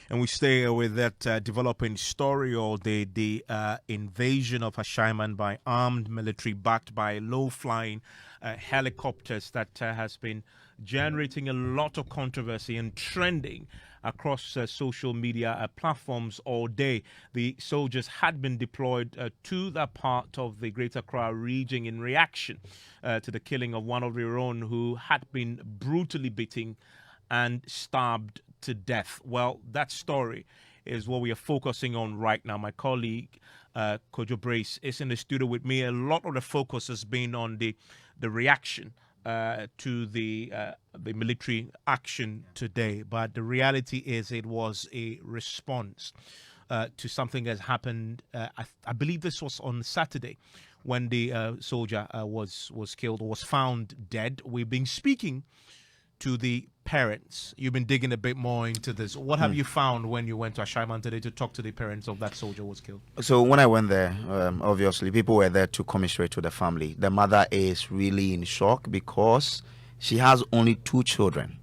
And we stay with that developing story all day, the invasion of Ashaiman by armed military backed by low-flying helicopters that has been generating a lot of controversy and trending across social media platforms all day. The soldiers had been deployed to that part of the Greater Accra region in reaction to the killing of one of their own who had been brutally beaten and stabbed to death. Well, that story is what we are focusing on right now. My colleague Kojo Brace is in the studio with me. A lot of the focus has been on the reaction to the military action today, but the reality is it was a response to something that happened. I believe this was on Saturday when the soldier was killed or was found dead. We've been speaking to the parents. You've been digging a bit more into this. What have you found when you went to Ashaiman today to talk to the parents of that soldier who was killed? So when I went there, obviously people were there to commiserate with the family. The mother is really in shock because she has only 2 children.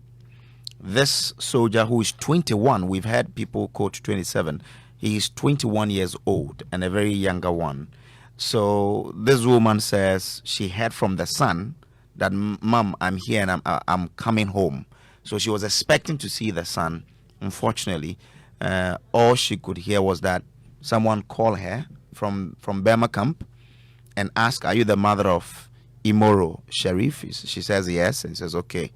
This soldier who is 21, we've had people quote 27. He is 21 years old and a very younger one. So this woman says she heard from the son that, "Mom, I'm here and I'm coming home." So she was expecting to see the son. Unfortunately, all she could hear was that someone called her from Burma camp and asked, "Are you the mother of Imoro Sharif?" She says yes, and he says, "Okay,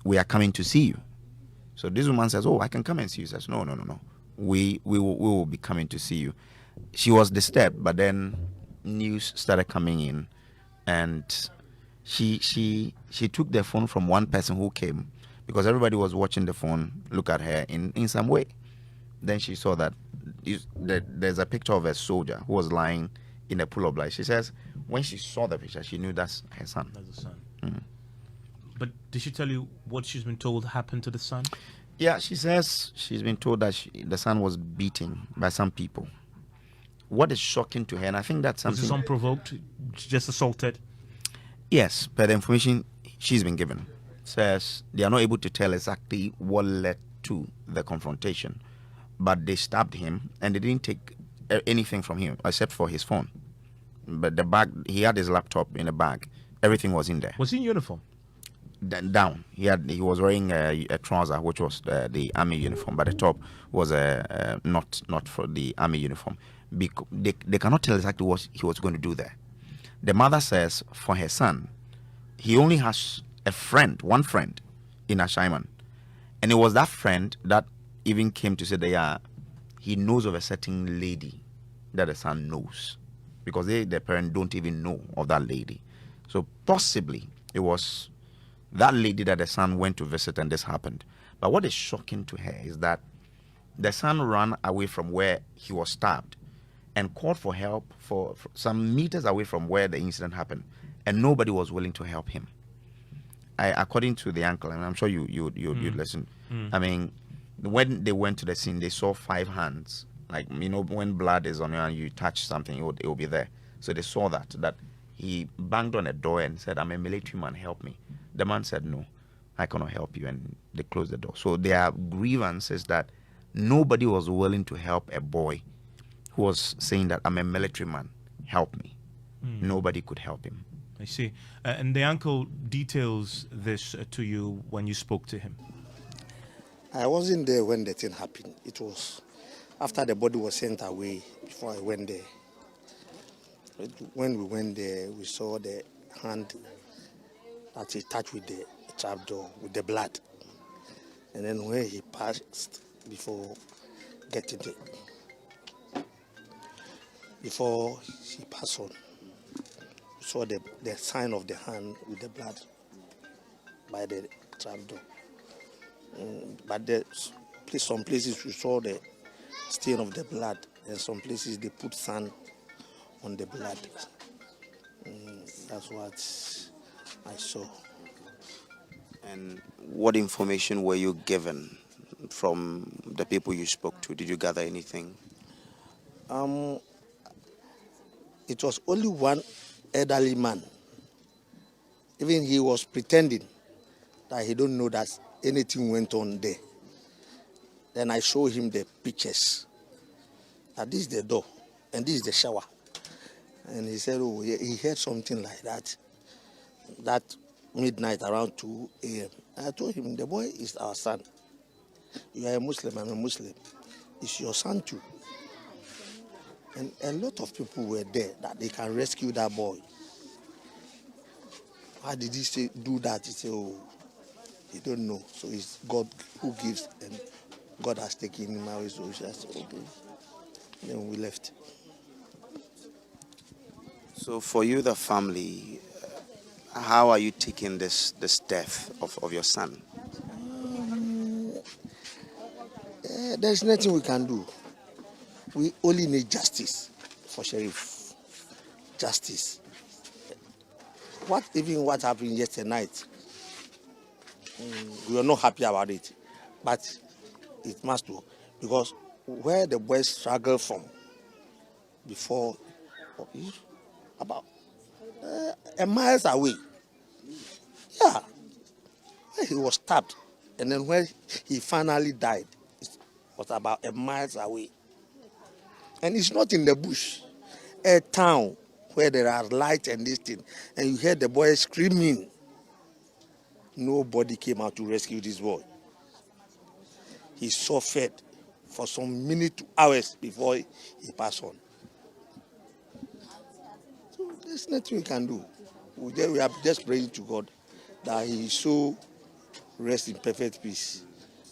we are coming to see you." So this woman says, "Oh, I can come and see you." She says, "No. We will be coming to see you." She was disturbed, but then news started coming in, and she took the phone from one person who came, because everybody was watching the phone look at her in some way. Then she saw that there's a picture of a soldier who was lying in a pool of blood. She says when she saw the picture, she knew that's her son. That's the son. But did she tell you what she's been told happened to the son? Yeah, she says she's been told that the son was beaten by some people. What is shocking to her, and I think that's something... Was this unprovoked? Just assaulted? Yes, but the information she's been given says they are not able to tell exactly what led to the confrontation, but they stabbed him and they didn't take anything from him except for his phone. But the bag, he had his laptop in a bag. Everything was in there. Was he in uniform? Down. He was wearing a trouser, which was the army uniform, but the top was not for the army uniform. They cannot tell exactly what he was going to do there. The mother says for her son, he only has one friend in Ashaiman. And it was that friend that even came to say that he knows of a certain lady that the son knows. Because the parent don't even know of that lady. So possibly it was that lady that the son went to visit and this happened. But what is shocking to her is that the son ran away from where he was stabbed and called for help for some meters away from where the incident happened, and nobody was willing to help him. According to the uncle, and I'm sure you'd listen. I mean, when they went to the scene, they saw 5 hands. Like, when blood is on you and you touch something, it will be there. So they saw that he banged on a door and said, "I'm a military man, help me." The man said, "No, I cannot help you," and they closed the door. So their grievance is that nobody was willing to help a boy who was saying that, "I'm a military man, help me." Nobody could help him. I see. And the uncle details this to you when you spoke to him. I wasn't there when the thing happened. It was after the body was sent away before I went there. When we went there, we saw the hand that he touched with the trapdoor, with the blood. And then where he passed before getting the... Before he passed on, we saw the sign of the hand with the blood by the trapdoor. But some places we saw the stain of the blood, and some places they put sand on the blood. That's what I saw. And what information were you given from the people you spoke to? Did you gather anything? It was only one elderly man. Even he was pretending that he don't know that anything went on there. Then I show him the pictures. That this is the door, and this is the shower. And he said, oh, he heard something like that. That midnight around 2 a.m. I told him, the boy is our son. You are a Muslim, I'm a Muslim. It's your son too. And a lot of people were there that they can rescue that boy. Why did he do that? He said, oh, he don't know. So it's God who gives, and God has taken him away. So I said, okay. Then we left. So for you, the family, how are you taking this death of your son? There's nothing we can do. We only need justice for Sheriff. Justice. What happened yesterday night, we are not happy about it. But it must do. Because where the boys struggled from before, about a miles away. Yeah. Where he was stabbed. And then where he finally died, it was about a miles away. And it's not in the bush. A town where there are lights and this thing. And you hear the boy screaming. Nobody came out to rescue this boy. He suffered for some minutes to hours before he passed on. So there's nothing we can do. We are just praying to God that he so rest in perfect peace.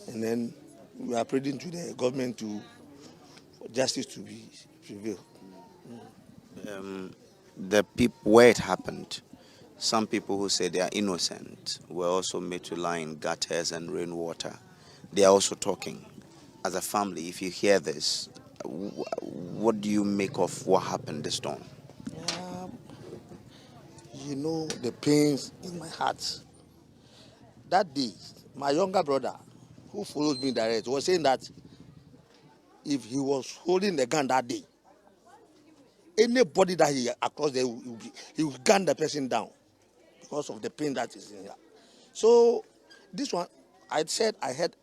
And then we are praying to the government for justice to be prevailed. The people where it happened, some people who say they are innocent were also made to lie in gutters and rainwater. They are also talking. As a family, if you hear this, what do you make of what happened this dawn? You know the pains in my heart. That day, my younger brother, who follows me direct, was saying that if he was holding the gun that day, anybody that he across there, he would gun the person down because of the pain that is in here. So this one, I said I had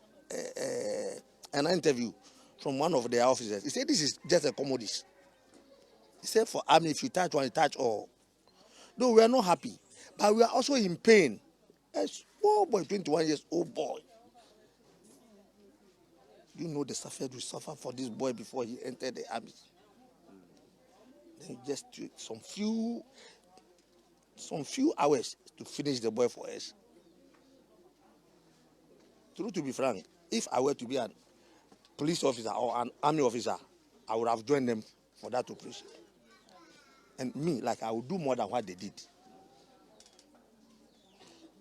an interview from one of their officers. He said this is just a commodity. He said for army, if you touch one, you touch all. No, we are not happy, but we are also in pain. A small boy, 21 years old boy. You know the suffering we suffer for this boy before he entered the army. Then just took some few hours to finish the boy for us. True to be frank, if I were to be a police officer or an army officer, I would have joined them for that operation. And me, like, I would do more than what they did.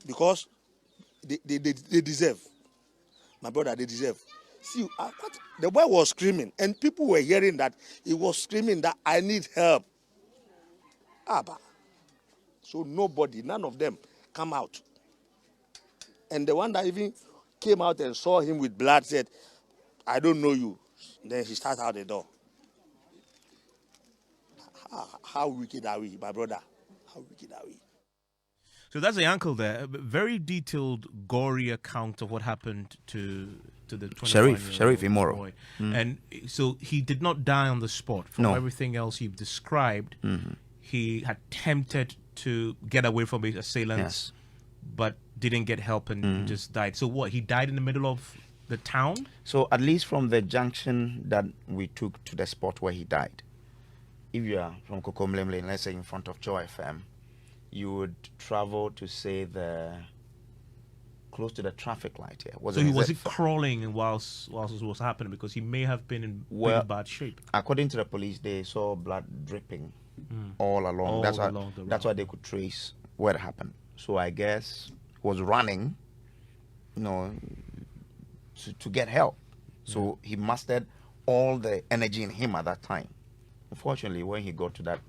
Because they deserve. My brother, they deserve. See, the boy was screaming, and people were hearing that he was screaming that I need help. So none of them come out. And the one that even came out and saw him with blood said, I don't know you. Then he started out the door. How wicked are we, my brother? How wicked are we? So that's the uncle there. A very detailed, gory account of what happened to the 21-year-old Sheriff Imoro. boy. And so he did not die on the spot. From everything else you've described, he attempted to get away from his assailants, but didn't get help and just died. So what? He died in the middle of the town? So at least from the junction that we took to the spot where he died, if you are from Kokomlemle, let's say in front of Joy FM, you would travel to say close to the traffic light here. Was he crawling whilst it was happening? Because he may have been in pretty bad shape. According to the police, they saw blood dripping all along. That's why they could trace where it happened. So I guess he was running, to get help. So he mustered all the energy in him at that time. Unfortunately, when he got to that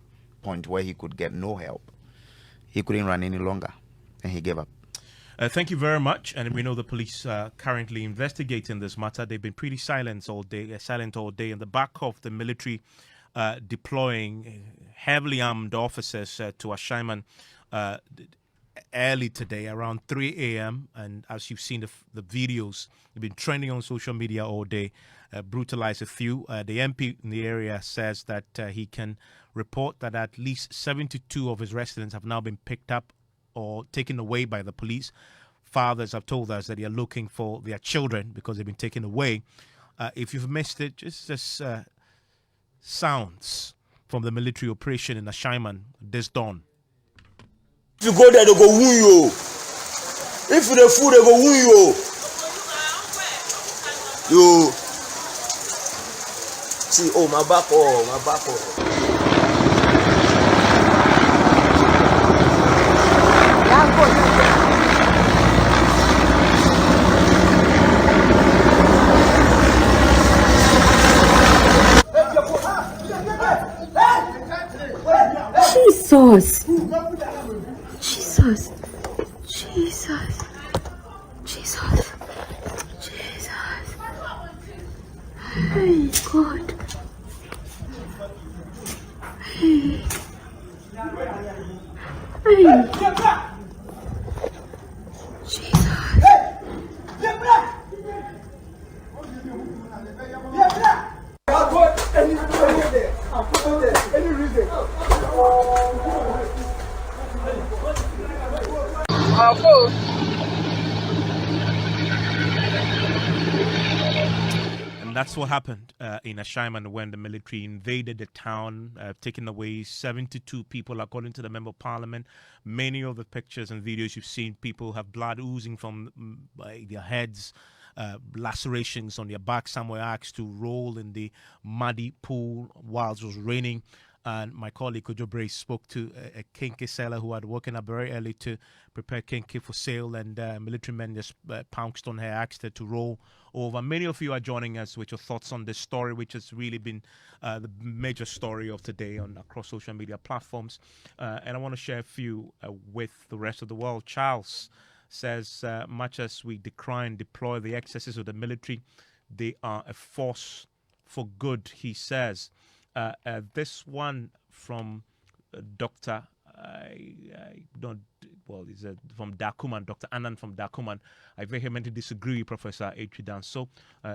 point where he could get no help, he couldn't run any longer, and he gave up. Thank you very much. And we know the police are currently investigating this matter. They've been pretty silent all day in the back of the military deploying heavily armed officers to Ashaiman. early today, around 3 a.m. And as you've seen the videos, they've been trending on social media all day, brutalized a few. The MP in the area says that he can report that at least 72 of his residents have now been picked up or taken away by the police. Fathers have told us that they are looking for their children because they've been taken away. If you've missed it, just sounds from the military operation in Ashaiman this dawn. If you go there, they go wound you. If you the food, they go wound you. You see, oh my back, Jesus. Jesus. Jesus. Jesus. Jesus. Hey, God. Hey. Hey. Jesus. And that's what happened in Ashaiman when the military invaded the town, taking away 72 people, according to the Member of Parliament. Many of the pictures and videos you've seen, people have blood oozing from their heads, lacerations on their back. Some were asked to roll in the muddy pool whilst it was raining. And my colleague Kojo Brace spoke to a kinky seller who had woken up very early to prepare kinky for sale, and military men just pounced on her, asked her to roll over. Many of you are joining us with your thoughts on this story, which has really been the major story of today across social media platforms. And I want to share a few with the rest of the world. Charles says, much as we decry and deplore the excesses of the military, they are a force for good, he says. This one from Dr. From Dakuman, Dr. Anand from Dakuman. I vehemently disagree, Professor Echidan. So,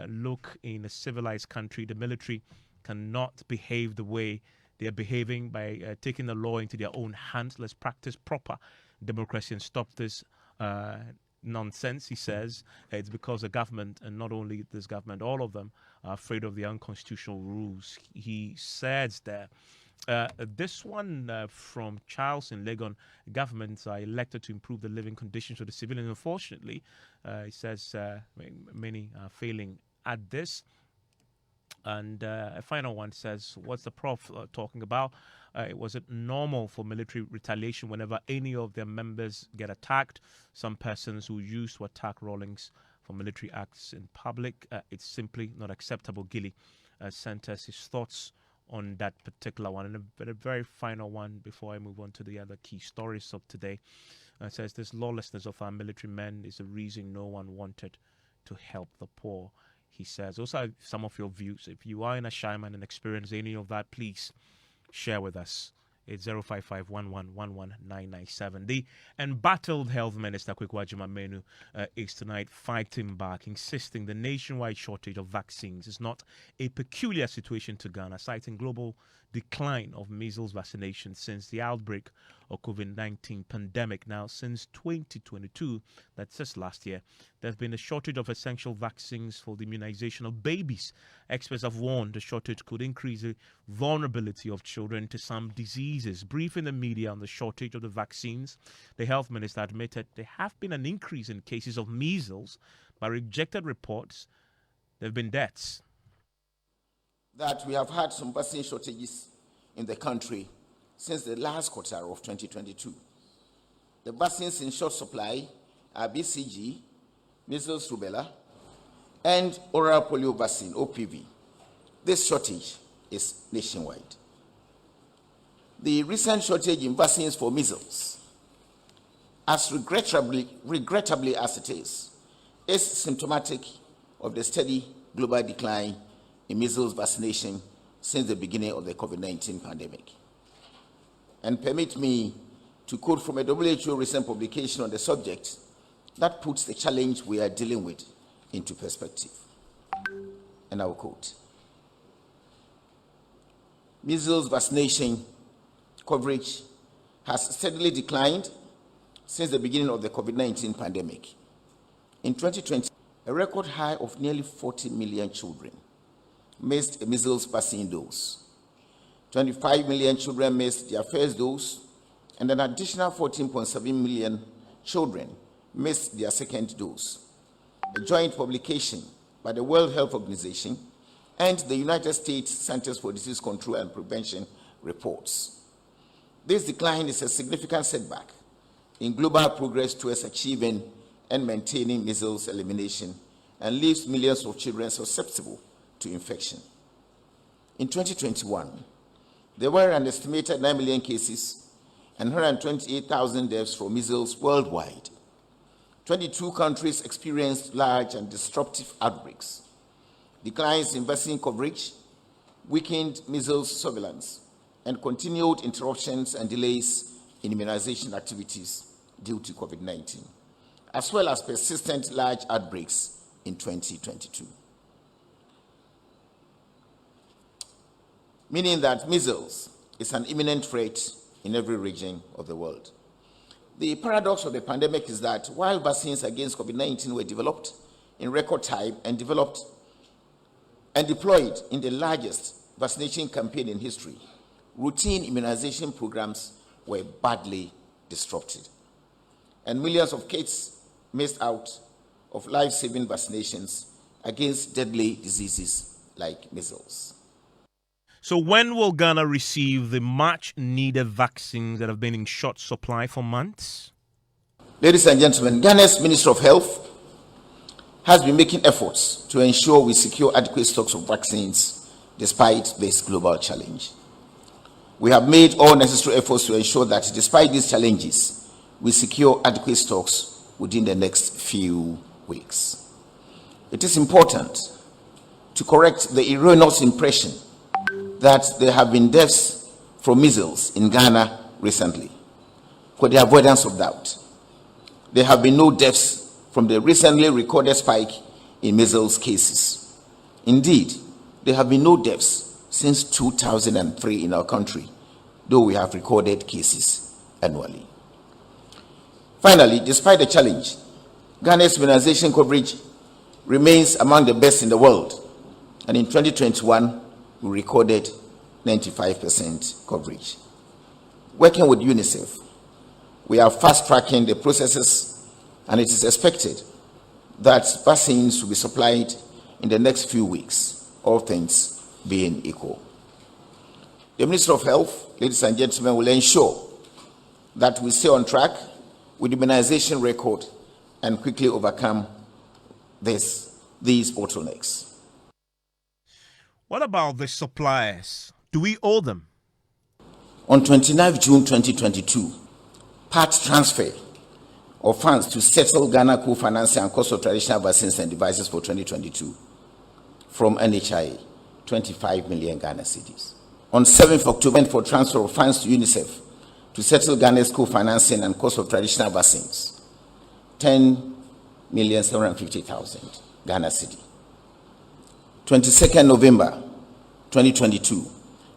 look, in a civilized country, the military cannot behave the way they are behaving by taking the law into their own hands. Let's practice proper democracy and stop this nonsense, he says. It's because the government, and not only this government, all of them are afraid of the unconstitutional rules, he says there. This one from Charles in Legon, governments are elected to improve the living conditions of the civilians. Unfortunately, he says many are failing at this. And a final one says, what's the prof talking about? Was it normal for military retaliation whenever any of their members get attacked? Some persons who used to attack Rawlings for military acts in public, it's simply not acceptable. Gilly sent us his thoughts on that particular one. And a very final one before I move on to the other key stories of today. Says this lawlessness of our military men is the reason no one wanted to help the poor, he says. Those are some of your views. If you are in Ashaiman and experience any of that, please share with us. It's 055-11-11997. The embattled Health Minister Kwekwa Menu is tonight fighting back, insisting the nationwide shortage of vaccines is not a peculiar situation to Ghana, citing global decline of measles vaccination since the outbreak of COVID-19 pandemic. Now, since 2022, that's just last year, there's been a shortage of essential vaccines for the immunization of babies. Experts have warned the shortage could increase the vulnerability of children to some diseases. Briefing the media on the shortage of the vaccines, the health minister admitted there have been an increase in cases of measles, but rejected reports there have been deaths. That we have had some vaccine shortages in the country since the last quarter of 2022. The vaccines in short supply are BCG, measles, rubella, and oral polio vaccine, OPV. This shortage is nationwide. The recent shortage in vaccines for measles, as regrettably as it is symptomatic of the steady global decline in measles vaccination since the beginning of the COVID-19 pandemic. And permit me to quote from a WHO recent publication on the subject that puts the challenge we are dealing with into perspective. And I will quote: measles vaccination coverage has steadily declined since the beginning of the COVID-19 pandemic. In 2020, a record high of nearly 40 million children missed a measles vaccine dose. 25 million children missed their first dose, and an additional 14.7 million children missed their second dose. A joint publication by the World Health Organization and the United States Centers for Disease Control and Prevention reports. This decline is a significant setback in global progress towards achieving and maintaining measles elimination, and leaves millions of children susceptible to infection. In 2021, there were an estimated 9 million cases and 128,000 deaths from measles worldwide. 22 countries experienced large and disruptive outbreaks. Declines in vaccine coverage, weakened measles surveillance, and continued interruptions and delays in immunization activities due to COVID-19, as well as persistent large outbreaks in 2022. Meaning that measles is an imminent threat in every region of the world. The paradox of the pandemic is that while vaccines against COVID-19 were developed in record time and developed and deployed in the largest vaccination campaign in history, routine immunization programs were badly disrupted, and millions of kids missed out of life-saving vaccinations against deadly diseases like measles. So when will Ghana receive the much-needed vaccines that have been in short supply for months? Ladies and gentlemen, Ghana's Minister of Health has been making efforts to ensure we secure adequate stocks of vaccines despite this global challenge. We have made all necessary efforts to ensure that despite these challenges, we secure adequate stocks within the next few weeks. It is important to correct the erroneous impression that there have been deaths from measles in Ghana recently. For the avoidance of doubt, there have been no deaths from the recently recorded spike in measles cases. Indeed, there have been no deaths since 2003 in our country, though we have recorded cases annually. Finally, despite the challenge, Ghana's immunization coverage remains among the best in the world, and in 2021, we recorded 95% coverage. Working with UNICEF, we are fast-tracking the processes, and it is expected that vaccines will be supplied in the next few weeks, all things being equal. The Minister of Health, ladies and gentlemen, will ensure that we stay on track with the immunization record and quickly overcome these bottlenecks. What about the suppliers? Do we owe them? On 29 June 2022, part transfer of funds to settle Ghana co-financing and cost of traditional vaccines and devices for 2022 from NHIA, 25 million Ghana cedis. On 7th October, for transfer of funds to UNICEF to settle Ghana's co-financing and cost of traditional vaccines, 10,750,000 Ghana cedi. 22nd November 2022,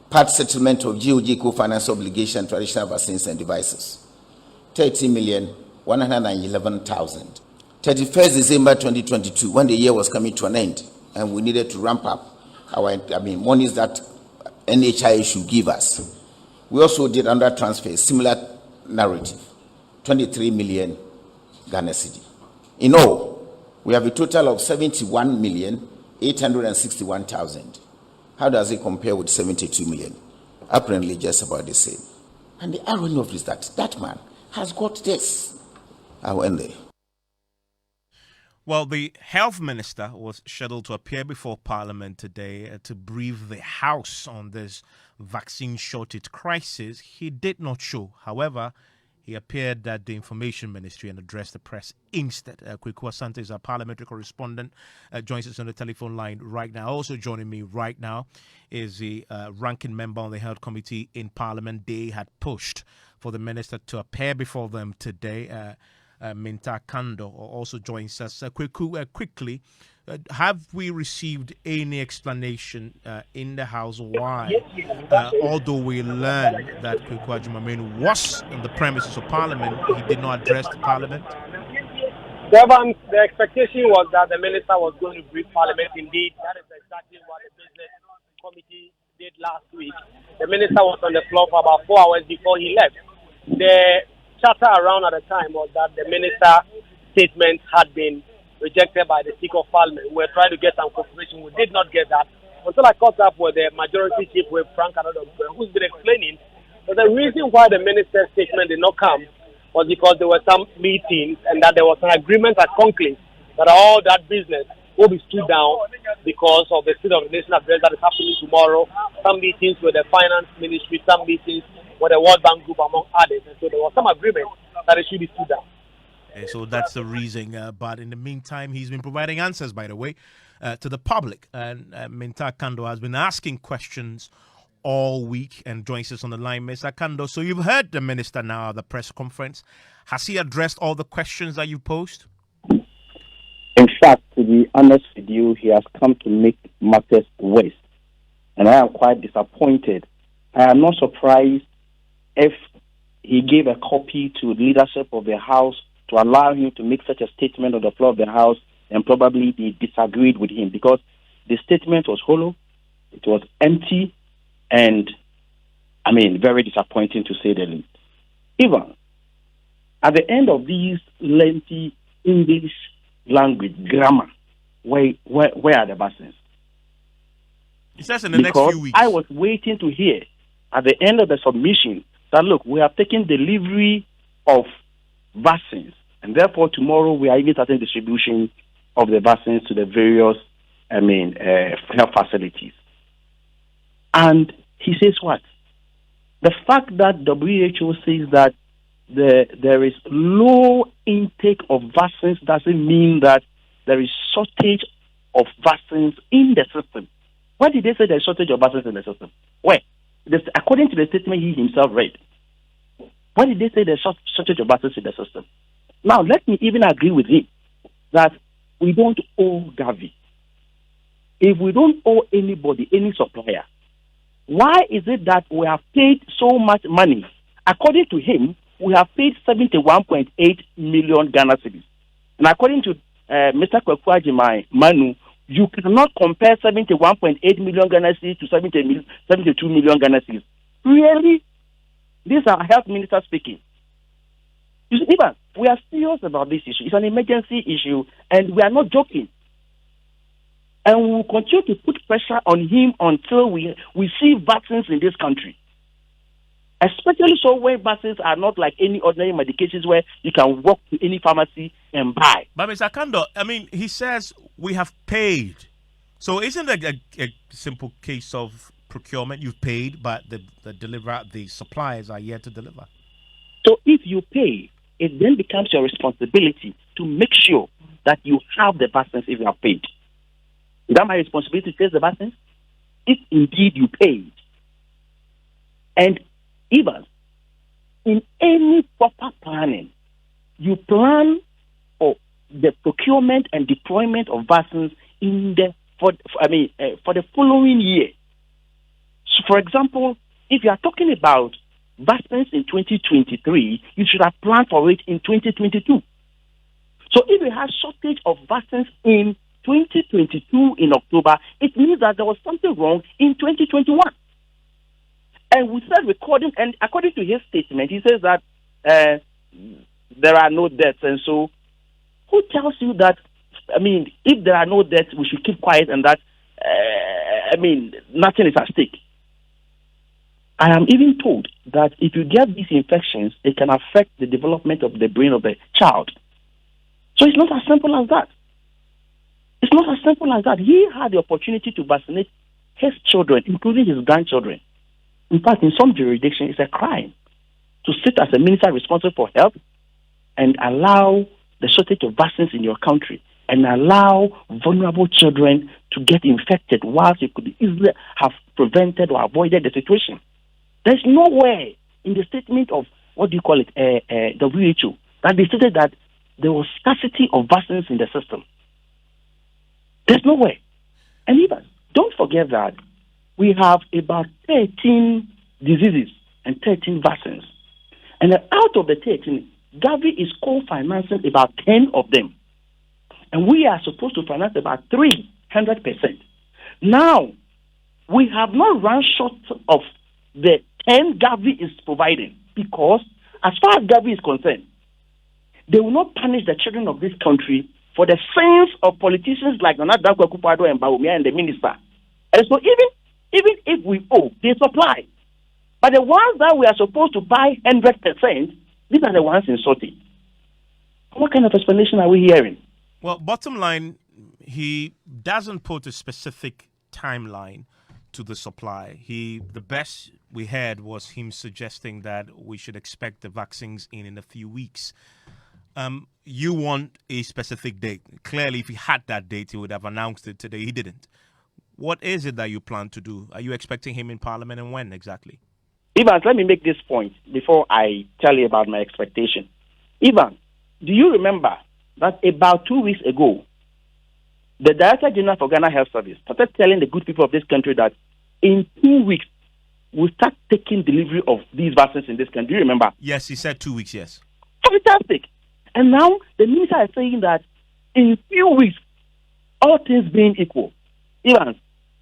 part settlement of GOG co-finance obligation traditional vaccines and devices, 30,111,000. 31st December 2022, when the year was coming to an end and we needed to ramp up our monies that NHIA should give us, we also did under transfer similar narrative, 23 million Ghana cedi. In all, we have a total of 71,861,000. How does it compare with 72 million? Apparently just about the same. And the irony of it is that that man has got this. I will end there. Well, the health minister was scheduled to appear before Parliament today to brief the House on this vaccine shortage crisis. He did not show. However, he appeared at the Information Ministry and addressed the press instead. Kweku Asante is our parliamentary correspondent, joins us on the telephone line right now. Also joining me right now is the ranking member on the Health Committee in Parliament. They had pushed for the minister to appear before them today. Mensah Kando also joins us. Quickly, have we received any explanation in the House why, although we learned that Kweku Agyeman was on the premises of Parliament, he did not address the Parliament? Evans, the expectation was that the minister was going to brief Parliament. Indeed, that is exactly what the business committee did last week. The minister was on the floor for about 4 hours before he left. The chatter around at the time was that the minister's statement had been rejected by the Speaker of Parliament. We were trying to get some confirmation. We did not get that until I caught up with the majority chief, with Frank Anodo, who's been explaining that the reason why the minister's statement did not come was because there were some meetings and that there was an agreement at conclave that all that business will be stood down because of the State of the Nation address that is happening tomorrow. Some meetings with the Finance Ministry, some meetings with the World Bank Group, among others. And so there was some agreement that it should be stood down. So that's the reason. But in the meantime, he's been providing answers, by the way, to the public. And Mensah Kando has been asking questions all week and joins us on the line. Mr. Kando, so you've heard the minister now at the press conference. Has he addressed all the questions that you posed? In fact, to be honest with you, he has come to make matters worse. And I am quite disappointed. I am not surprised if he gave a copy to the leadership of the House to allow him to make such a statement on the floor of the House, and probably they disagreed with him because the statement was hollow, it was empty, and, very disappointing to say the least. Even at the end of these lengthy English language grammar, where are the buses? It says in the next few weeks. I was waiting to hear at the end of the submission that, look, we have taken delivery of vaccines, and therefore tomorrow we are even starting distribution of the vaccines to the various, health facilities. And he says what? The fact that WHO says that there is low intake of vaccines doesn't mean that there is shortage of vaccines in the system. Why did they say there's shortage of vaccines in the system? Where? According to the statement he himself read. Why did they say there's shortage of vaccines in the system? Now, let me even agree with him that we don't owe Gavi. If we don't owe anybody, any supplier, why is it that we have paid so much money? According to him, we have paid 71.8 million Ghana cedis. And according to Mr. Kweku Agyeman Manu, you cannot compare 71.8 million Ghana cedis to 72 million Ghana cedis. Really? These are health ministers speaking. You see, we are serious about this issue. It's an emergency issue, and we are not joking. And we will continue to put pressure on him until we see vaccines in this country. Especially so when vaccines are not like any ordinary medications where you can walk to any pharmacy and buy. But Mr. Kando, he says we have paid. So isn't it a simple case of procurement? You've paid, but the suppliers are yet to deliver. So if you pay, it then becomes your responsibility to make sure that you have the vaccines if you have paid. Is that my responsibility to take the vaccines? If indeed you paid. And even in any proper planning, you plan for the procurement and deployment of vaccines for the following year. So, for example, if you are talking about vaccines in 2023, you should have planned for it in 2022. So if you have shortage of vaccines in 2022 in October, it means that there was something wrong in 2021. And we started recording, and according to his statement, he says that there are no deaths. And so who tells you that, if there are no deaths, we should keep quiet and that, nothing is at stake? I am even told that if you get these infections, it can affect the development of the brain of the child. So it's not as simple as that. It's not as simple as that. He had the opportunity to vaccinate his children, including his grandchildren. In fact, in some jurisdictions, it's a crime to sit as a minister responsible for health and allow the shortage of vaccines in your country and allow vulnerable children to get infected whilst you could easily have prevented or avoided the situation. There's nowhere in the statement of what do you call it, WHO, that they stated that there was scarcity of vaccines in the system. There's no way. And even, don't forget that we have about 13 diseases and 13 vaccines. And out of the 13, Gavi is co-financing about 10 of them. And we are supposed to finance about 300%. Now, we have not run short of the 10 Gavi is providing, because as far as Gavi is concerned, they will not punish the children of this country for the sins of politicians like Nana Dankwa Akufo-Addo and Bawumia and the minister. And so even if we owe, they supply. But the ones that we are supposed to buy 100%, these are the ones insulting. What kind of explanation are we hearing? Well, bottom line, he doesn't put a specific timeline to the supply. The best we heard was him suggesting that we should expect the vaccines in a few weeks. You want a specific date. Clearly, if he had that date, he would have announced it today. He didn't. What is it that you plan to do? Are you expecting him in Parliament, and when exactly? Evans, let me make this point before I tell you about my expectation. Evans, do you remember that about 2 weeks ago, the Director General for Ghana Health Service started telling the good people of this country that in 2 weeks, we'll start taking delivery of these vaccines in this country? Do you remember? Yes, he said 2 weeks, yes. Fantastic. And now the minister is saying that in few weeks, all things being equal, Evans,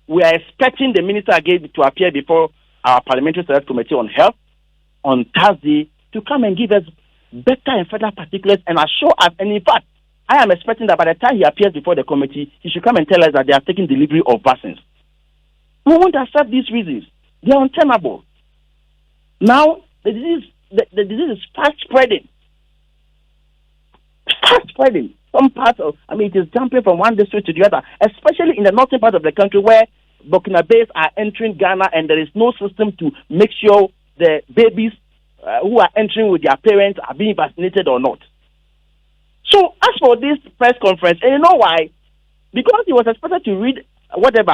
we are expecting the minister again to appear before our Parliamentary Select Committee on Health on Thursday to come and give us better and further particulars and assure us. And in fact, I am expecting that by the time he appears before the committee, he should come and tell us that they are taking delivery of vaccines. We won't accept these reasons. They are untenable. Now, the disease is fast spreading. Fast spreading. Some parts of, it is jumping from one district to the other, especially in the northern part of the country where Burkinabés are entering Ghana and there is no system to make sure the babies who are entering with their parents are being vaccinated or not. So, as for this press conference, and you know why? Because he was expected to read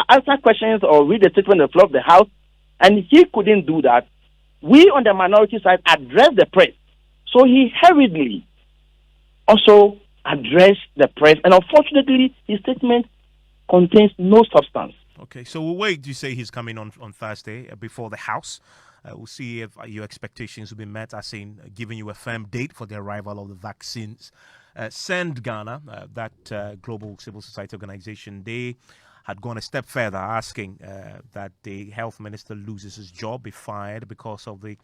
answer questions or read the statement on the floor of the House, and he couldn't do that. We on the minority side addressed the press. So he hurriedly also addressed the press, and unfortunately, his statement contains no substance. Okay, so we'll wait to say he's coming on Thursday before the House. We'll see if your expectations will be met, as in giving you a firm date for the arrival of the vaccines. Send Ghana, that global civil society organization, they had gone a step further, asking that the health minister loses his job, be fired because of the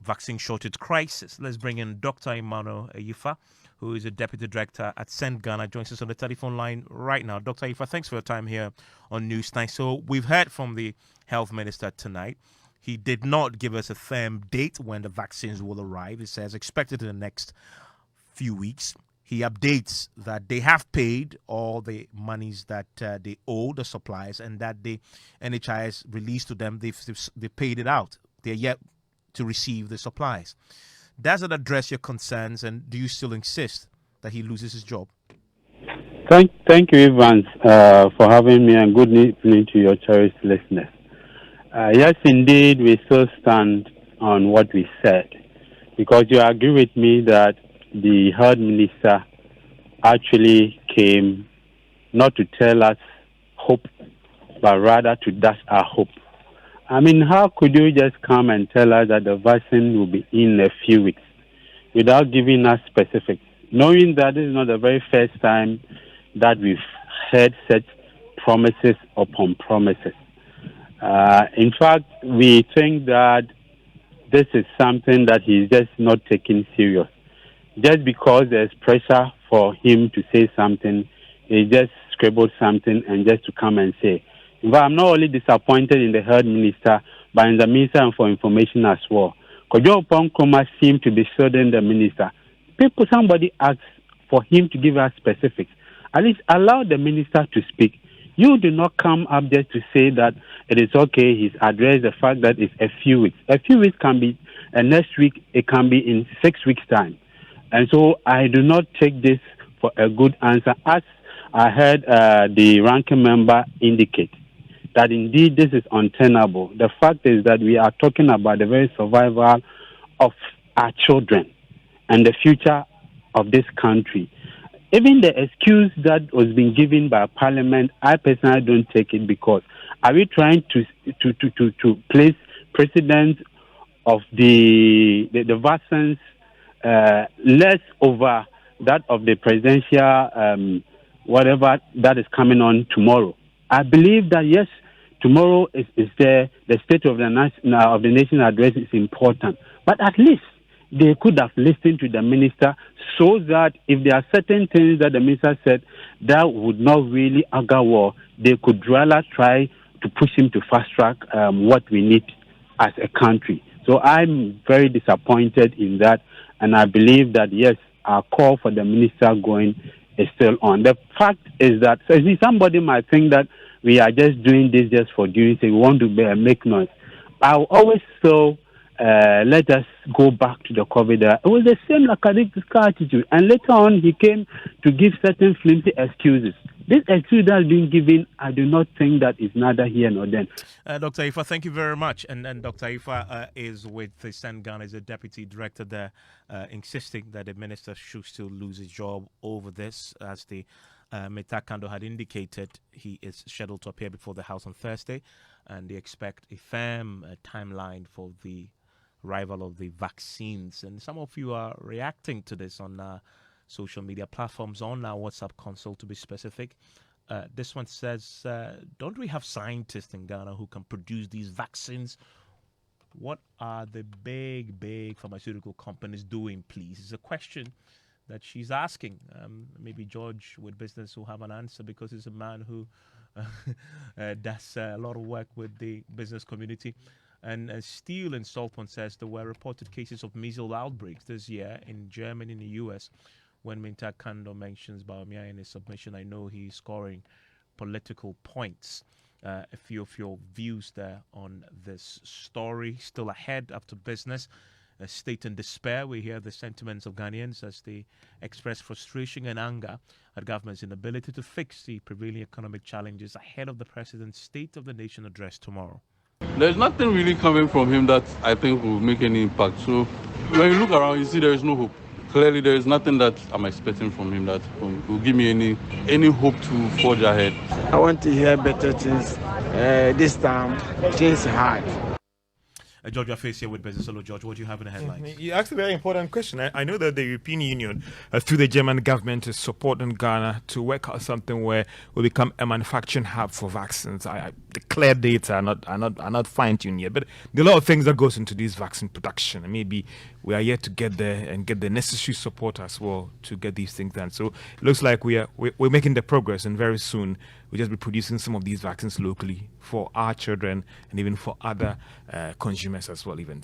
vaccine shortage crisis. Let's bring in Dr. Emefa, who is a deputy director at Send Ghana, joins us on the telephone line right now. Dr. Emefa, thanks for your time here on News Time. So we've heard from the health minister tonight. He did not give us a firm date when the vaccines will arrive. He says expected in the next few weeks. He updates that they have paid all the monies that they owe the suppliers, and that the NHIS released to them, they've paid it out. They're yet to receive the supplies. Does it address your concerns, and do you still insist that he loses his job? Thank you, Evans, for having me, and good evening to your cherished listeners. Yes, indeed, we still stand on what we said, because you agree with me that the health minister actually came not to tell us hope, but rather to dash our hope. How could you just come and tell us that the vaccine will be in a few weeks without giving us specifics, knowing that this is not the very first time that we've heard such promises upon promises? In fact, we think that this is something that he's just not taking serious. Just because there's pressure for him to say something, he just scribbled something and just to come and say. But I'm not only disappointed in the health minister, but in the minister for information as well. Kojo Ponkroma seemed to be shielding the minister. Somebody asked for him to give us specifics. At least allow the minister to speak. You do not come up just to say that it is okay. He's addressed the fact that it's a few weeks. A few weeks can be next week. It can be in 6 weeks' time. And so I do not take this for a good answer, as I heard the ranking member indicate that indeed this is untenable. The fact is that we are talking about the very survival of our children and the future of this country. Even the excuse that was being given by Parliament, I personally don't take it, because are we trying to place precedent of the vaccines less over that of the presidential whatever that is coming on tomorrow? I believe that yes, tomorrow is the State of the Nation address is important, but at least they could have listened to the minister, so that if there are certain things that the minister said that would not really augur war, they could rather try to push him to fast track what we need as a country. So I'm very disappointed in that, and I believe that yes, our call for the minister going is still on. The fact is that somebody might think that we are just doing this just for doing things. We want to make noise. I will always so let us go back to the COVID era. It was the same lackadaisical attitude, and later on he came to give certain flimsy excuses. This excuse that has been given, I do not think that is neither here nor then. Dr. Ifa, thank you very much. And Dr. Ifa is with the St. Ghana as a deputy director there, insisting that the minister should still lose his job over this. As the Meta Kando had indicated, he is scheduled to appear before the House on Thursday, and they expect a firm timeline for the arrival of the vaccines. And some of you are reacting to this on social media platforms, on our WhatsApp console to be specific. This one says, don't we have scientists in Ghana who can produce these vaccines? What are the big pharmaceutical companies doing, please? It's a question that she's asking. Maybe George with business will have an answer, because he's a man who does a lot of work with the business community. And Steele in Saltpond says there were reported cases of measles outbreaks this year in Germany and the US. When Minta Kando mentions Baumia in his submission, I know he's scoring political points. A few of your views there on this story. Still ahead after business. State in despair. We hear the sentiments of Ghanaians as they express frustration and anger at government's inability to fix the prevailing economic challenges ahead of the President's State of the Nation address tomorrow. There's nothing really coming from him that I think will make any impact. So when you look around, you see there is no hope. Clearly, there is nothing that I'm expecting from him that will give me any hope to forge ahead. I want to hear better things. This time, things hard. George, you're faced here with business. Hello, George. What do you have in the headlines? You asked a very important question. I know that the European Union, through the German government, is supporting Ghana to work out something where we become a manufacturing hub for vaccines. The clear data are not fine-tuned yet, but there are a lot of things that goes into this vaccine production, and maybe we are yet to get there and get the necessary support as well to get these things done. So it looks like we're making the progress, and very soon we'll just be producing some of these vaccines locally for our children and even for other consumers as well. Even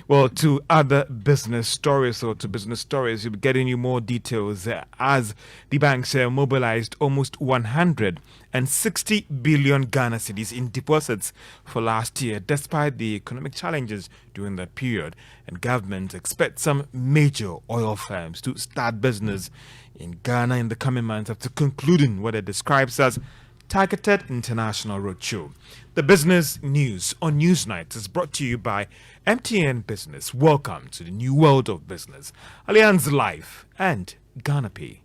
well, to other business stories, you'll be getting you more details as the banks mobilized almost 160 billion Ghana cedis in deposits for last year, despite the economic challenges during that period. And government expects some major oil firms to start business in Ghana in the coming months after concluding what it describes as targeted international roadshow. The business news on Newsnight is brought to you by MTN Business. Welcome to the new world of business. Allianz Life and Ghana Pay.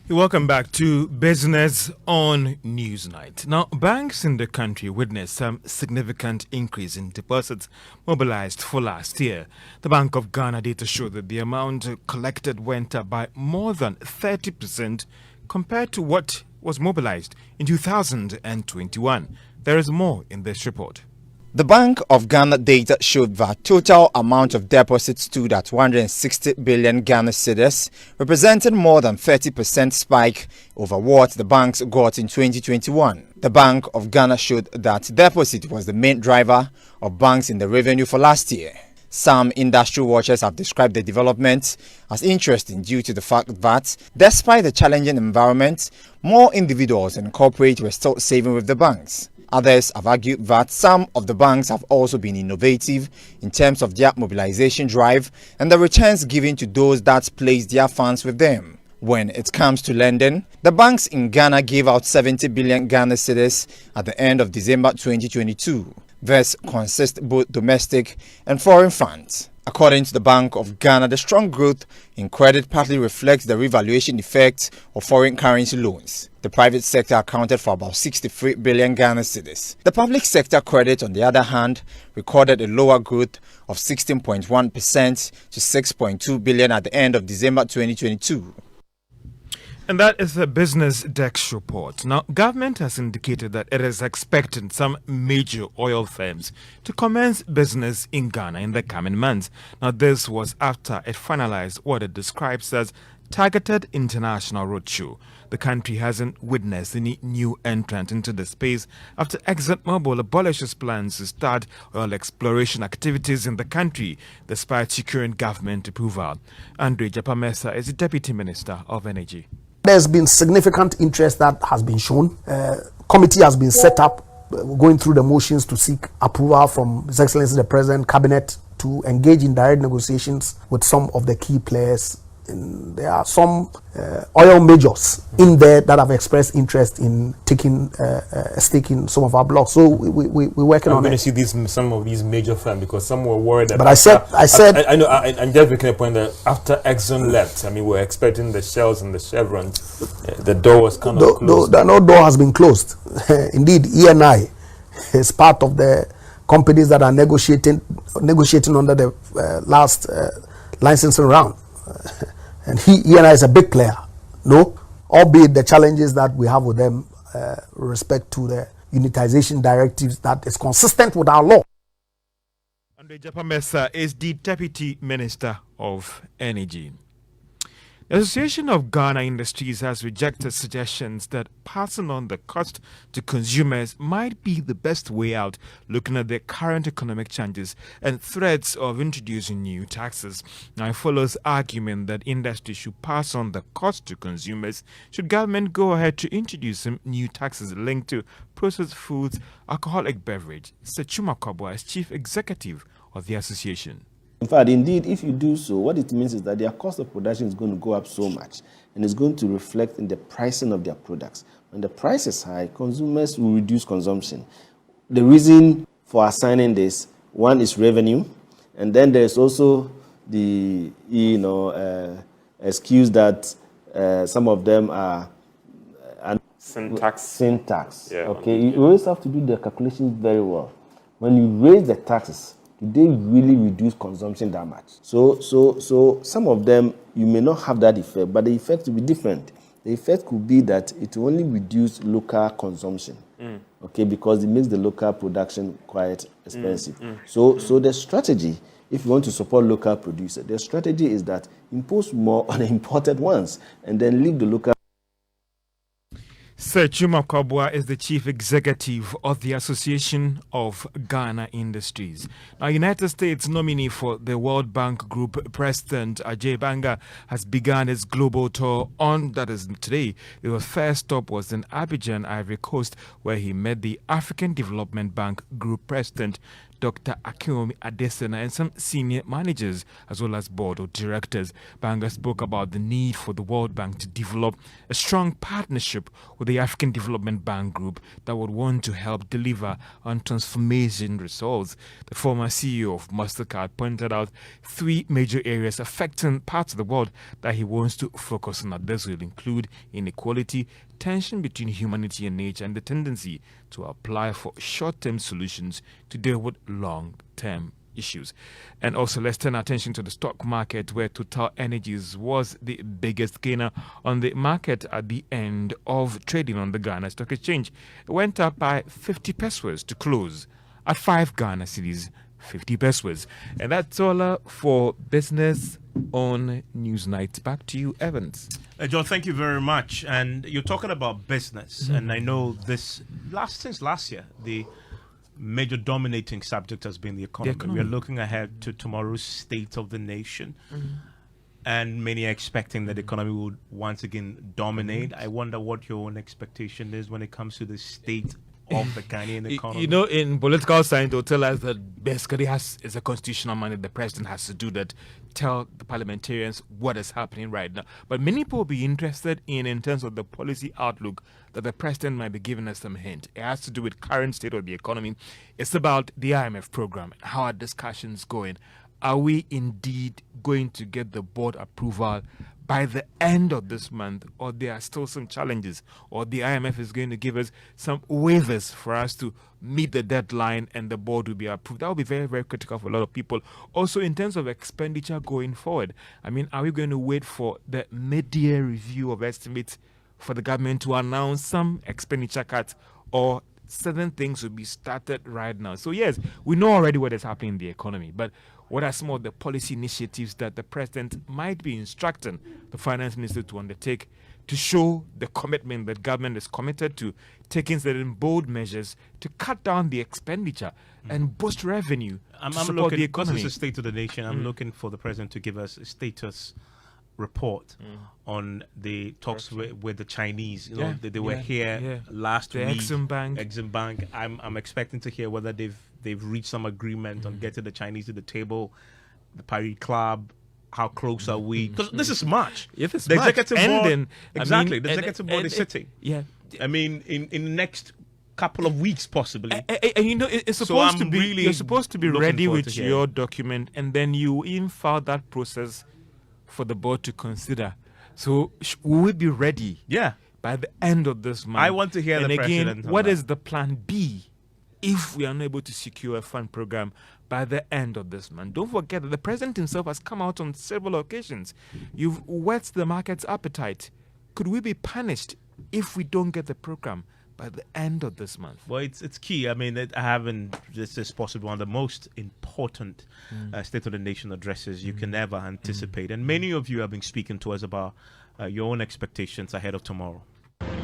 Welcome back to Business on Newsnight. Now, banks in the country witnessed some significant increase in deposits mobilized for last year. The Bank of Ghana data showed that the amount collected went up by more than 30% compared to what was mobilized in 2021. There is more in this report. The Bank of Ghana data showed that total amount of deposits stood at 160 billion Ghana cedis, representing more than 30% spike over what the banks got in 2021. The Bank of Ghana showed that deposit was the main driver of banks in the revenue for last year. Some industry watchers have described the development as interesting due to the fact that, despite the challenging environment, more individuals and corporates were still saving with the banks. Others have argued that some of the banks have also been innovative in terms of their mobilization drive and the returns given to those that place their funds with them. When it comes to lending, the banks in Ghana gave out 70 billion Ghana cedis at the end of December 2022. This consists both domestic and foreign funds. According to the Bank of Ghana, the strong growth in credit partly reflects the revaluation effect of foreign currency loans. The private sector accounted for about 63 billion Ghana cedis. The public sector credit, on the other hand, recorded a lower growth of 16.1% to 6.2 billion at the end of December 2022. And that is the Business Desk report. Now, government has indicated that it is expecting some major oil firms to commence business in Ghana in the coming months. Now, this was after it finalized what it describes as targeted international roadshow. The country hasn't witnessed any new entrant into the space after ExxonMobil abolishes plans to start oil exploration activities in the country despite securing government approval. Andre Japamesa is the Deputy Minister of Energy. There's been significant interest that has been shown. Committee has been set up, going through the motions to seek approval from His Excellency the President, Cabinet, to engage in direct negotiations with some of the key players. And there are some oil majors in there that have expressed interest in taking a stake in some of our blocks. So we're working on it. I'm going to see some of these major firms because some were worried that. But I know, I'm just making a point that after Exxon left, I mean, we're expecting the Shells and the Chevrons. The door was kind of closed. No door has been closed. Indeed, ENI is part of the companies that are negotiating under the last licensing round. And ENI is a big player, no? Albeit the challenges that we have with them with respect to the unitization directives that is consistent with our law. Andre Japamesa is the Deputy Minister of Energy. The Association of Ghana Industries has rejected suggestions that passing on the cost to consumers might be the best way out, looking at the current economic challenges and threats of introducing new taxes. Now, it follows argument that industry should pass on the cost to consumers should government go ahead to introduce some new taxes linked to processed foods, alcoholic beverage. Sechuma Kabwa is Chief Executive of the association. In fact, indeed, if you do so, what it means is that their cost of production is going to go up so much, and it's going to reflect in the pricing of their products. When the price is high, consumers will reduce consumption. The reason for assigning this, one is revenue, and then there's also the excuse that some of them are syntax. Yeah. Okay, you always have to do the calculations very well. When you raise the taxes, do they really reduce consumption that much? So some of them, you may not have that effect, but the effect will be different. The effect could be that it will only reduce local consumption, okay, because it makes the local production quite expensive. So the strategy, if you want to support local producers, the strategy is that impose more on the imported ones and then leave the local. Sir Chuma Kabwa is the Chief Executive of the Association of Ghana Industries. Now, United States nominee for the World Bank Group, President Ajay Banga, has begun his global tour that is today. His first stop was in Abidjan, Ivory Coast, where he met the African Development Bank Group President, Dr. Akinwumi Adesina, and some senior managers as well as board of directors. Banga spoke about the need for the World Bank to develop a strong partnership with the African Development Bank Group that would want to help deliver on transformation results. The former CEO of MasterCard pointed out three major areas affecting parts of the world that he wants to focus on. This will include inequality, tension between humanity and nature, and the tendency to apply for short-term solutions to deal with long-term issues. And also, let's turn our attention to the stock market, where Total Energies was the biggest gainer on the market at the end of trading on the Ghana Stock Exchange. It went up by 50 pesos to close at 5 Ghana cedis, 50 pesos. And that's all for Business on Newsnight. Back to you, Evans. John, thank you very much. And you're talking about business, and I know this since last year, the major dominating subject has been the economy. We are looking ahead to tomorrow's State of the Nation, and many are expecting that the economy will once again dominate. I wonder what your own expectation is when it comes to the state of the Ghanaian economy. You know, in political science, they'll tell us that basically is a constitutional mandate the president has to do that, tell the parliamentarians what is happening right now. But many people will be interested in terms of the policy outlook that the president might be giving us some hint. It has to do with current state of the economy. It's about the IMF program and how our discussions going. are we indeed going to get the board approval by the end of this month, or there are still some challenges, or the IMF is going to give us some waivers for us to meet the deadline and the board will be approved? That will be very, very critical for a lot of people. Also, in terms of expenditure going forward, I mean, are we going to wait for the mid-year review of estimates for the government to announce some expenditure cuts, or certain things will be started right now? So yes, we know already what is happening in the economy, but what are some of the policy initiatives that the president might be instructing the finance minister to undertake to show the commitment that government is committed to taking certain bold measures to cut down the expenditure and boost revenue to support looking, the economy? because it's a state of the nation, I'm looking for the president to give us a status report on the talks with the Chinese. You know, they were here last the week. Exim Bank. Exim Bank. I'm expecting to hear whether they've reached some agreement on getting the Chinese to the table. The Paris Club. How close are we? Because this is March. If it's the March, executive and board, then, exactly. I mean, The executive board is sitting. Yeah. I mean, in the next couple of weeks, possibly. And you know, it's supposed to be. You're supposed to be ready with your document, and then you even file that process for the board to consider. So will we be ready? Yeah. By the end of this month. I want to hear the president. And again, what is the plan B if we are not able to secure a fund program by the end of this month? Don't forget that the president himself has come out on several occasions. You've whet the market's appetite. Could we be punished if we don't get the program by the end of this month? Well, it's key. I mean, this is possibly one of the most important State of the Nation addresses you can ever anticipate. And many of you have been speaking to us about your own expectations ahead of tomorrow.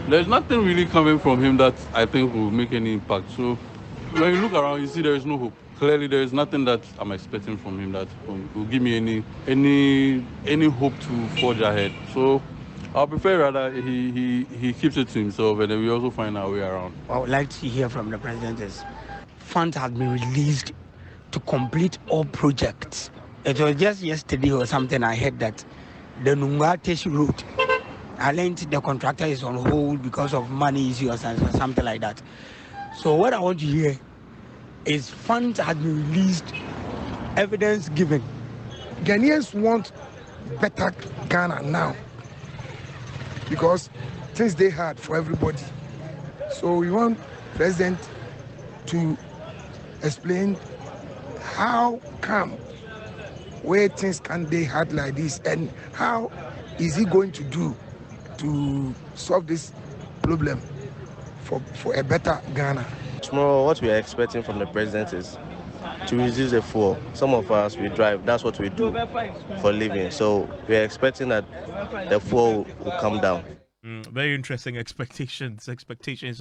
There's nothing really coming from him that I think will make any impact. So when you look around, you see there is no hope. Clearly, there is nothing that I'm expecting from him that will give me any hope to forge ahead. So I'll prefer rather he keeps it to himself, and then we also find our way around. I would like to hear from the president is funds have been released to complete all projects. It was just yesterday or something I heard that the Nungatesh route, I learned the contractor is on hold because of money issues or something like that. So what I want to hear is funds have been released, evidence given. Ghanaians want better Ghana now because things they hard for everybody. So we want president to explain how come where things can they hard like this and how is he going to do to solve this problem for a better Ghana. Tomorrow, what we are expecting from the president is to reduce the fuel. Some of us, we drive. That's what we do for a living. So we are expecting that the fuel will come down. Very interesting expectations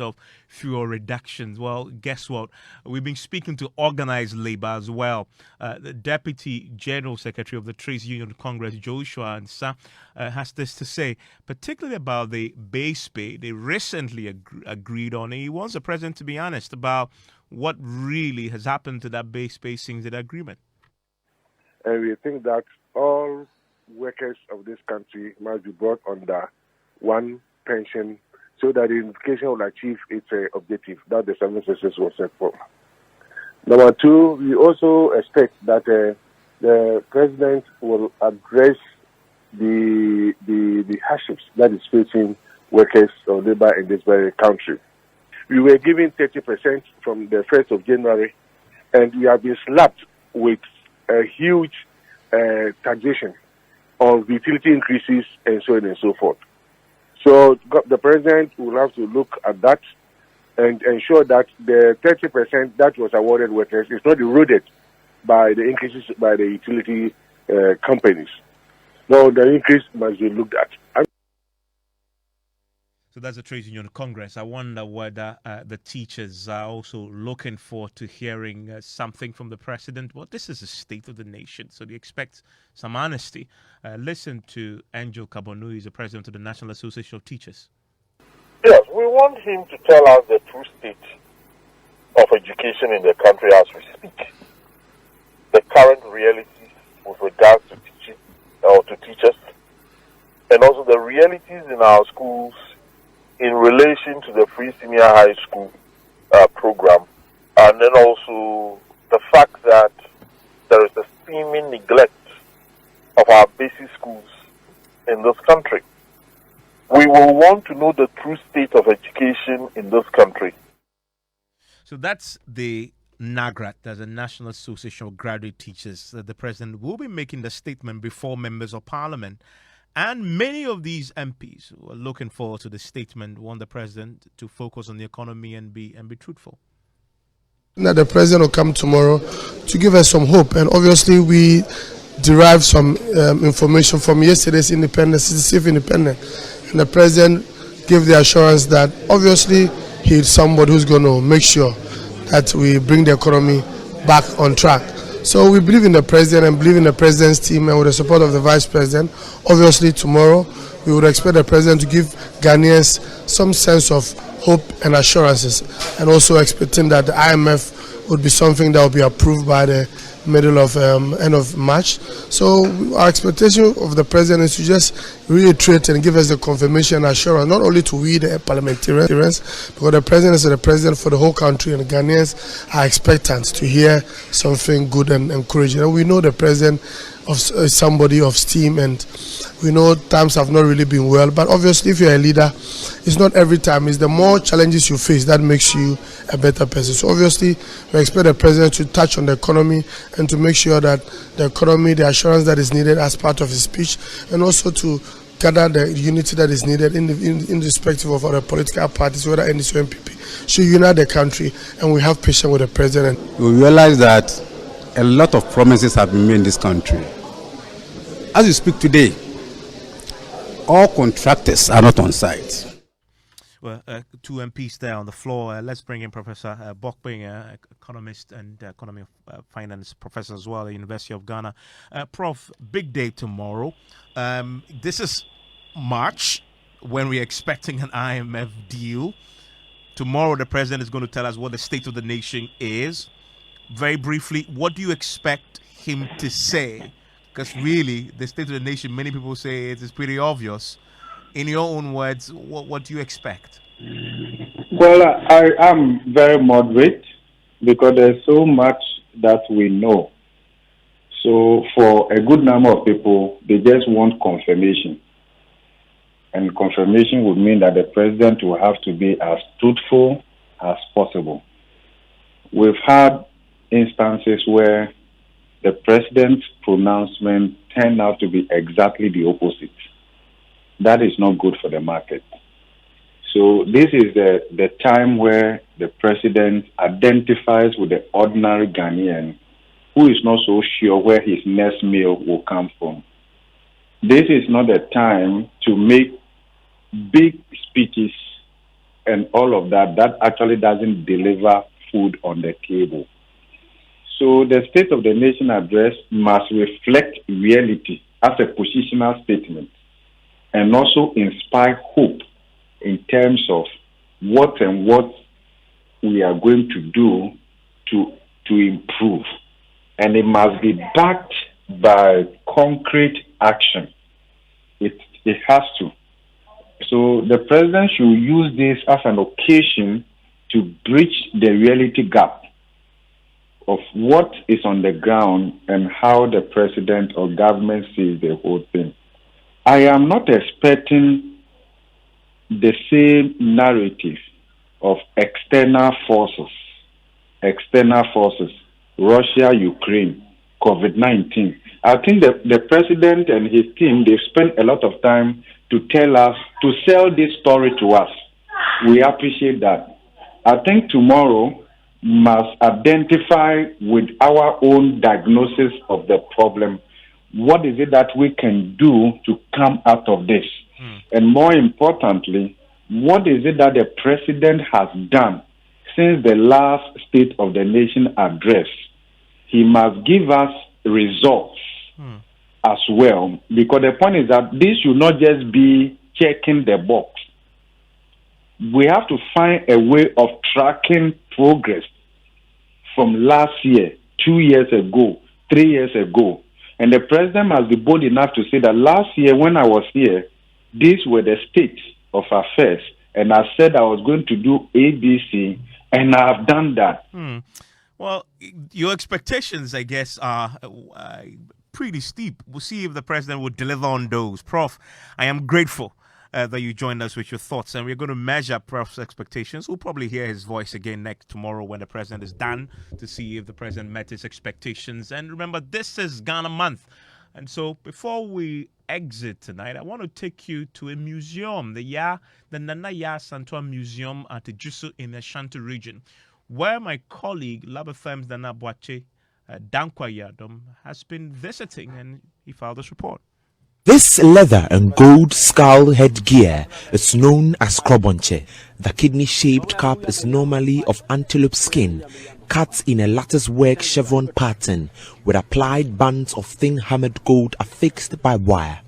of fuel reductions. Well, guess what? We've been speaking to organized labor as well. The Deputy General Secretary of the Trades Union Congress, Joshua Ansah, has this to say, particularly about the base pay they recently agreed on. He wants the president to be honest about what really has happened to that base pay since the agreement. And we think that all workers of this country must be brought under one pension so that the unification will achieve its objective that the 7 sisters was set for. Number two, we also expect that the president will address the hardships that is facing workers of labor in this very country. We were given 30% from the 1st of January, and we have been slapped with a huge taxation on utility increases and so on and so forth. So the president will have to look at that and ensure that the 30% that was awarded workers is not eroded by the increases by the utility companies. No, the increase must be looked at. So that's the Trades Union Congress. I wonder whether the teachers are also looking forward to hearing something from the president. Well, this is a state of the nation, so they expect some honesty. Listen to Angel Kabonu, he's the president of the National Association of Teachers. Yes, we want him to tell us the true state of education in the country as we speak. The current realities with regards to teaching or to teachers, and also the realities in our schools in relation to the free senior high school program, and then also the fact that there is a seeming neglect of our basic schools in this country. We will want to know the true state of education in this country. So that's the NAGRAT, that's the National Association of Graduate Teachers, that the president will be making the statement before members of parliament. And many of these MPs who are looking forward to the statement want the president to focus on the economy and be truthful. That the president will come tomorrow to give us some hope, and obviously we derive some information from yesterday's independence, CCF independent, and the president gave the assurance that obviously he's somebody who's going to make sure that we bring the economy back on track. So we believe in the president and believe in the president's team, and with the support of the vice president, obviously tomorrow we would expect the president to give Ghanaians some sense of hope and assurances, and also expecting that the IMF would be something that will be approved by the middle of end of March. So our expectation of the president is to just reiterate and give us the confirmation and assurance, not only to we the parliamentarians, because the president is the president for the whole country, and the Ghanaians are expectant to hear something good and encouraging. And we know the president is somebody of steam, and we know times have not really been well, but obviously if you're a leader, it's not every time. It's the more challenges you face that makes you a better person. So obviously we expect the president to touch on the economy and to make sure that the economy, the assurance that is needed as part of his speech, and also to gather the unity that is needed in respective of other political parties, whether NDC or MPP, should unite the country, and we have patience with the president. We realize that a lot of promises have been made in this country. As you speak today, all contractors are not on site. Well, two MPs there on the floor. Let's bring in Professor Bokbing, economist and economy of finance professor as well at the University of Ghana. Prof, big day tomorrow. This is March, when we're expecting an IMF deal. Tomorrow, the president is going to tell us what the state of the nation is. Very briefly, what do you expect him to say? Because really, the state of the nation, many people say it is pretty obvious. In your own words, what do you expect? Well, I am very moderate because there's so much that we know. So for a good number of people, they just want confirmation. And confirmation would mean that the president will have to be as truthful as possible. We've had instances where the president's pronouncement turned out to be exactly the opposite. That is not good for the market. So this is the time where the president identifies with the ordinary Ghanaian who is not so sure where his next meal will come from. This is not the time to make big speeches and all of that actually doesn't deliver food on the table. So the State of the Nation address must reflect reality as a positional statement, and also inspire hope in terms of what we are going to do to improve. And it must be backed by concrete action. It has to. So the president should use this as an occasion to bridge the reality gap of what is on the ground and how the president or government sees the whole thing. I am not expecting the same narrative of external forces, Russia, Ukraine, COVID-19. I think that the president and his team, they've spent a lot of time to tell us, to sell this story to us. We appreciate that. I think tomorrow must identify with our own diagnosis of the problem. What is it that we can do to come out of this? And more importantly, what is it that the president has done since the last State of the Nation address? He must give us results as well, because the point is that this should not just be checking the box. We have to find a way of tracking progress from last year, 2 years ago, 3 years ago. And the president must be bold enough to say that last year when I was here, these were the state of affairs. And I said I was going to do ABC, and I have done that. Well, your expectations, I guess, are pretty steep. We'll see if the president will deliver on those. Prof, I am grateful that you joined us with your thoughts, and we're going to measure Prof's expectations. We'll probably hear his voice again tomorrow when the president is done to see if the president met his expectations. And remember, this is Ghana Month. And so before we exit tonight, I want to take you to a museum, the Nana Ya Santua Museum at Jusu in the Ashanti region, where my colleague, Labafem's Nana Boache Dankwa Yadom, has been visiting, and he filed this report. This leather and gold skull headgear is known as krobonche. The kidney-shaped cap is normally of antelope skin, cut in a lattice-work chevron pattern with applied bands of thin hammered gold affixed by wire.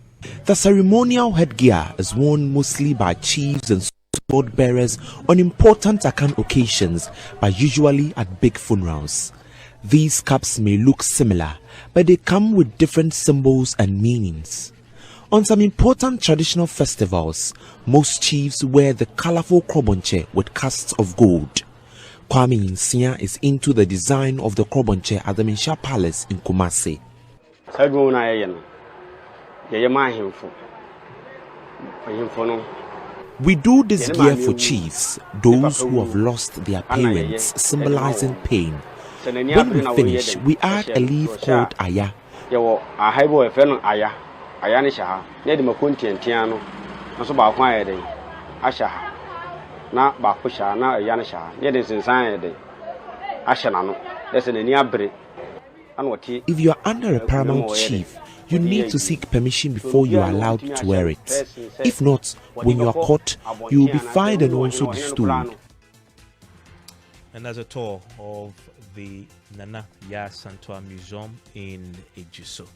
The ceremonial headgear is worn mostly by chiefs and sword bearers on important Akan occasions, but usually at big funerals. These caps may look similar, but they come with different symbols and meanings. On some important traditional festivals, most chiefs wear the colorful krobonche with casts of gold. Kwame Nsia is into the design of the krobonche at the Minsha Palace in Kumasi. We do this gear for chiefs, those who have lost their parents, symbolizing pain. When we finish, we add a leaf called aya. This If you are under a paramount chief, you need to seek permission before you are allowed to wear it. If not, when you are caught, you will be fined and also bestowed. And that's a tour of the Nana Ya Santua Museum in Ejiso.